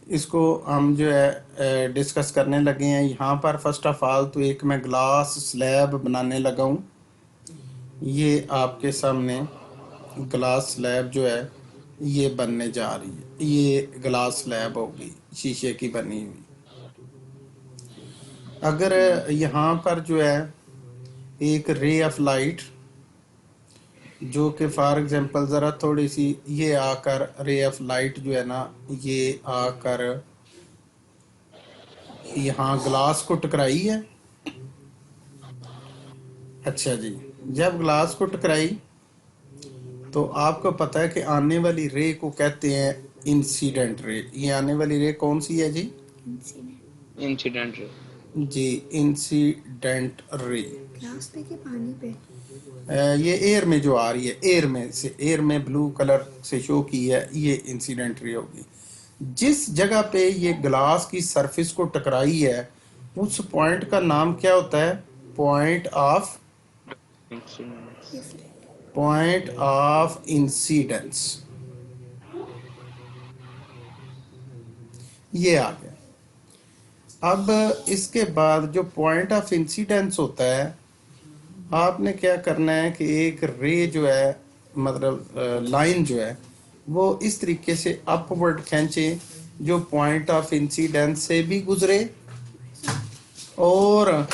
इसको हम जो है डिस्कस करने लगे हैं। यहाँ पर फर्स्ट ऑफ ऑल तो एक मैं ग्लास स्लैब बनाने लगा हूँ। ये आपके सामने ग्लास स्लैब जो है ये बनने जा रही है। ये ग्लास स्लैब होगी शीशे की बनी हुई। अगर यहाँ पर जो है एक रे ऑफ लाइट जो कि फॉर एग्जांपल ज़रा थोड़ी सी ये आकर रे ऑफ लाइट जो है ना ये आकर यहाँ ग्लास को टकराई है। अच्छा जी, जब ग्लास को टकराई तो आपको पता है कि आने वाली रे को कहते हैं इंसिडेंट रे। ये आने वाली रे कौन सी है जी? Incident ray. जी, इंसिडेंट रे। ग्लास पे के पानी पे? ये एयर में जो आ रही है, एयर में से, एयर में ब्लू कलर से शो की है, ये इंसिडेंट रे होगी। जिस जगह पे ये ग्लास की सरफेस को टकराई है उस पॉइंट का नाम क्या होता है? Point of incidence. ये आ गया। अब इसके बाद जो पॉइंट ऑफ इंसिडेंस होता है, आपने क्या करना है कि एक रे जो है मतलब लाइन जो है वो इस तरीके से अपवर्ड खींचे जो पॉइंट ऑफ इंसिडेंस से भी गुजरे और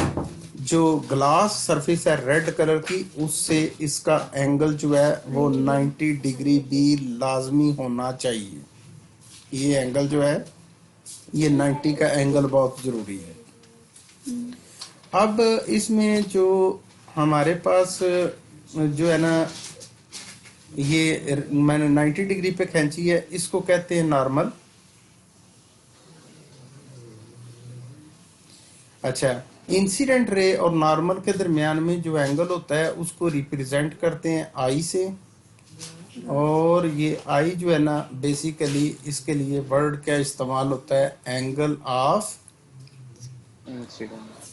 जो ग्लास सरफेस है रेड कलर की उससे इसका एंगल जो है वो 90 डिग्री भी लाजमी होना चाहिए। ये एंगल जो है ये 90 का एंगल बहुत ज़रूरी है। अब इसमें जो हमारे पास जो है ना ये मैंने 90 डिग्री पे खींची है, इसको कहते हैं नॉर्मल। अच्छा, इंसिडेंट रे और नॉर्मल के दरमियान में जो एंगल होता है उसको रिप्रेजेंट करते हैं आई से। और ये आई जो है ना बेसिकली इसके लिए वर्ड क्या इस्तेमाल होता है? Angle of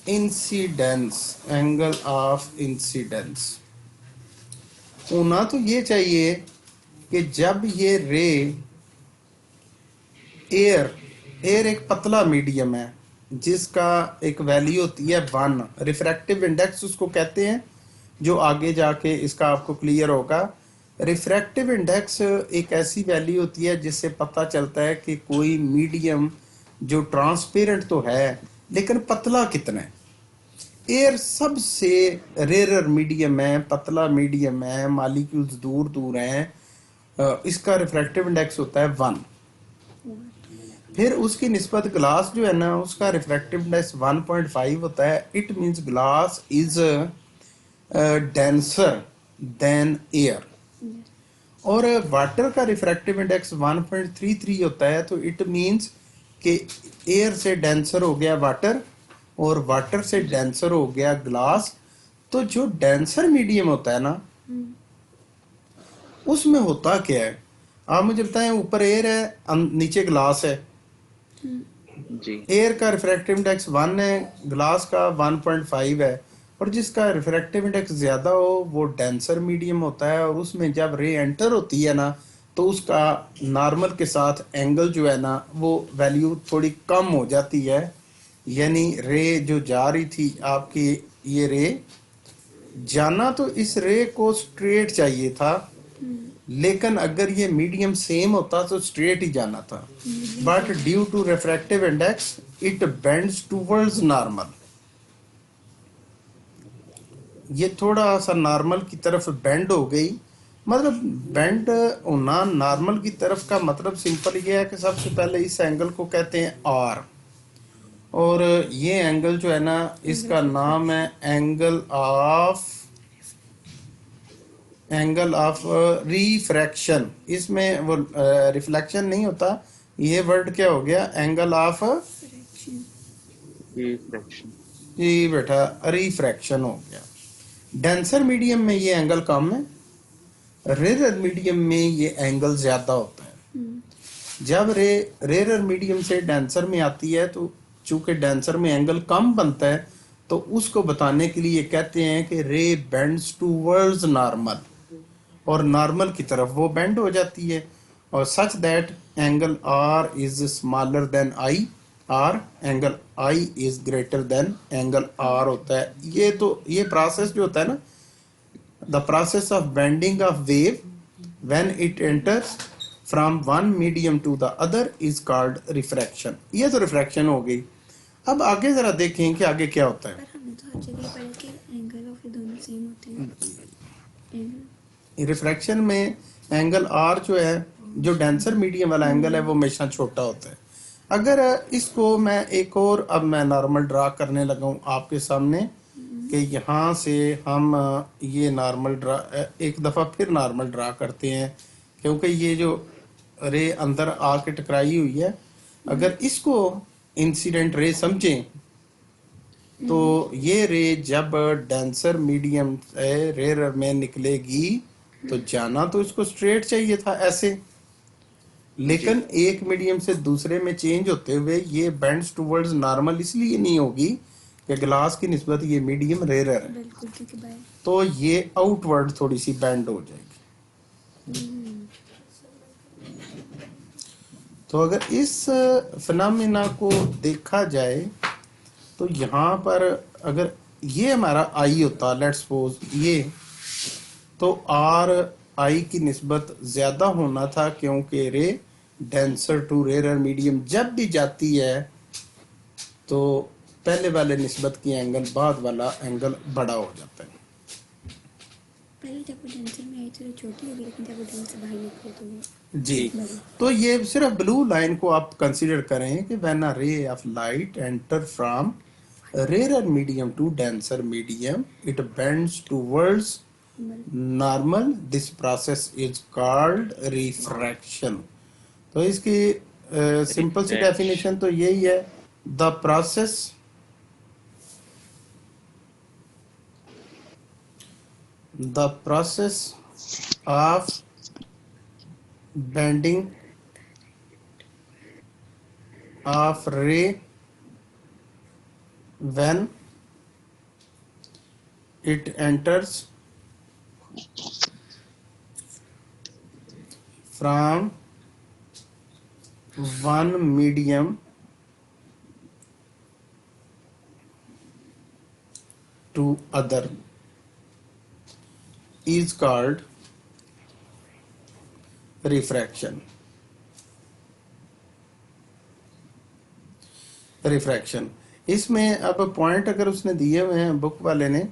incidence. Angle of incidence होना तो ये चाहिए कि जब ये रे एयर एक पतला मीडियम है जिसका एक वैल्यू होती है 1, रिफ्रैक्टिव इंडेक्स उसको कहते हैं, जो आगे जाके इसका आपको क्लियर होगा। रिफ्रैक्टिव इंडेक्स एक ऐसी वैल्यू होती है जिससे पता चलता है कि कोई मीडियम जो ट्रांसपेरेंट तो है लेकिन पतला कितना है। एयर सबसे रेयर मीडियम है, पतला मीडियम है, मालिक्यूल्स दूर दूर हैं, इसका रिफ्रैक्टिव इंडेक्स होता है 1। फिर उसकी निस्बत ग्लास जो है ना उसका रिफ्रैक्टिव इंडेक्स 1.5 होता है। It means glass is denser then air. और वाटर का रिफ्रैक्टिव इंडेक्स 1.33 होता है, तो इट मींस कि एयर से डेंसर हो गया वाटर और वाटर से डेंसर हो गया ग्लास। तो जो डेंसर मीडियम होता है ना उसमें होता क्या है आप मुझे बताएं? ऊपर एयर है, नीचे ग्लास है जी। एयर का रिफ्रैक्टिव इंडेक्स 1 है, ग्लास का 1.5 है। और जिसका रिफ्रैक्टिव इंडेक्स ज़्यादा हो वो डेंसर मीडियम होता है और उसमें जब रे एंटर होती है ना तो उसका नॉर्मल के साथ एंगल जो है ना वो वैल्यू थोड़ी कम हो जाती है। यानी रे जो जा रही थी आपकी, ये रे जाना तो इस रे को स्ट्रेट चाहिए था, लेकिन अगर ये मीडियम सेम होता तो स्ट्रेट ही जाना था। But due to refractive index it bends towards normal. ये थोड़ा सा नॉर्मल की तरफ बेंड हो गई। मतलब बेंड होना नॉर्मल की तरफ का मतलब सिंपल ये है कि सबसे पहले इस एंगल को कहते हैं आर, और ये एंगल जो है ना इसका नाम है एंगल ऑफ रिफ्रैक्शन। इसमें वो रिफ्लेक्शन नहीं होता, ये वर्ड क्या हो गया? Angle of refraction. जी बेटा रिफ्रैक्शन हो गया। डेंसर मीडियम में ये एंगल कम है, रेयर मीडियम में ये एंगल ज्यादा होता है। जब रेयर मीडियम से डेंसर में आती है तो चूंकि डेंसर में एंगल कम बनता है तो उसको बताने के लिए कहते हैं कि रे बेंड्स टूवर्ड्स नॉर्मल, और नॉर्मल की तरफ वो बेंड हो जाती है, और such that angle R is smaller than I, R angle I is greater than angle R होता है। ये तो ये प्रोसेस जो होता है ना, the process of bending of wave when it enters from one medium to the other is called refraction. ये तो रिफ्रैक्शन हो गई। अब आगे जरा देखें कि आगे क्या होता है। पर हमने तो हर जगह पढ़ा कि एंगल ऑफ ये दोनों सेम होते हैं। एंगल रिफ्रैक्शन में एंगल आर जो है, जो डेंसर मीडियम वाला एंगल है, वो हमेशा छोटा होता है। अगर इसको मैं एक और अब मैं नॉर्मल ड्रा करने लगा हूँ आपके सामने कि यहाँ से हम ये नॉर्मल ड्रा एक दफ़ा फिर नॉर्मल ड्रा करते हैं, क्योंकि ये जो रे अंदर आके टकराई हुई है, अगर इसको इंसिडेंट रे समझें तो ये रे जब डेंसर मीडियम से रेयर में निकलेगी तो जाना तो इसको स्ट्रेट चाहिए था ऐसे, लेकिन एक मीडियम से दूसरे में चेंज होते हुए ये बेंड्स टुवर्ड्स नॉर्मल इसलिए नहीं होगी कि ग्लास की निस्बत ये मीडियम रेयर है, बिल्कुल, क्योंकि बाय तो ये आउटवर्ड थोड़ी सी बेंड हो जाएगी। तो अगर इस फिनोमेना को देखा जाए तो यहाँ पर अगर ये हमारा आई होता, लेट्स सपोज ये, तो आर आई की निस्बत ज़्यादा होना था, क्योंकि रे डेंसर टू रेयर मीडियम जब भी जाती है तो पहले वाले निस्बत की एंगल बाद वाला एंगल बड़ा हो जाता है। पहले जब वो डेंसर में आई थी तो छोटी होगी, लेकिन जब वो डेंसर बाहर निकले तो वो जी, बड़ी। तो ये सिर्फ ब्लू लाइन को आप कंसीडर करें कि when a ray of light enter from rarer medium to denser medium, it bends towards normal. This process is called refraction. तो इसकी सिंपल सी डेफिनेशन तो यही है, the process of bending of ray when it enters from one medium to other is called refraction. Refraction इसमें अब point अगर उसने दिए हुए हैं बुक वाले ने,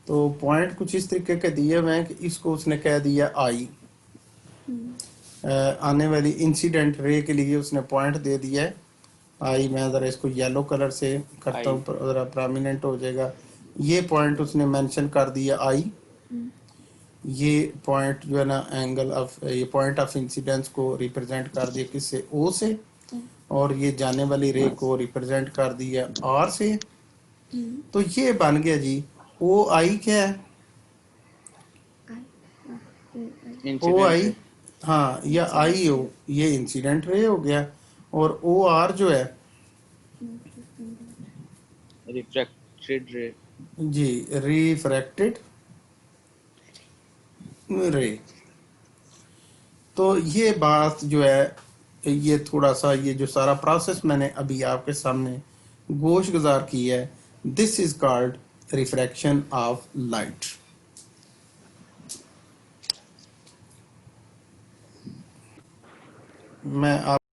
तो पॉइंट कुछ इस तरीके के दिए हुए हैं कि इसको उसने कह दिया आई, आने वाली इंसिडेंट रे के लिए उसने पॉइंट दे दिया है आई। मैं ज़रा इसको येलो कलर से करता हूँ, ज़रा प्रोमिनेंट हो जाएगा। ये पॉइंट उसने मेंशन कर दिया आई। ये पॉइंट जो है ना एंगल ऑफ, ये पॉइंट ऑफ इंसिडेंस को रिप्रेजेंट कर दिया किससे, ओ से, और ये जाने वाली रे को रिप्रेजेंट कर दिया आर से। तो ये बन गया जी ओ आई क्या है, ओ आई, हाँ, या आई ओ, ये इंसिडेंट रे हो गया, और ओ आर जो है रिफ्रैक्टेड रे जी रिफ्रैक्टेड रे। तो ये बात जो है, ये थोड़ा सा ये जो सारा प्रोसेस मैंने अभी आपके सामने गोश गुजार की है, this is called refraction of light. मैं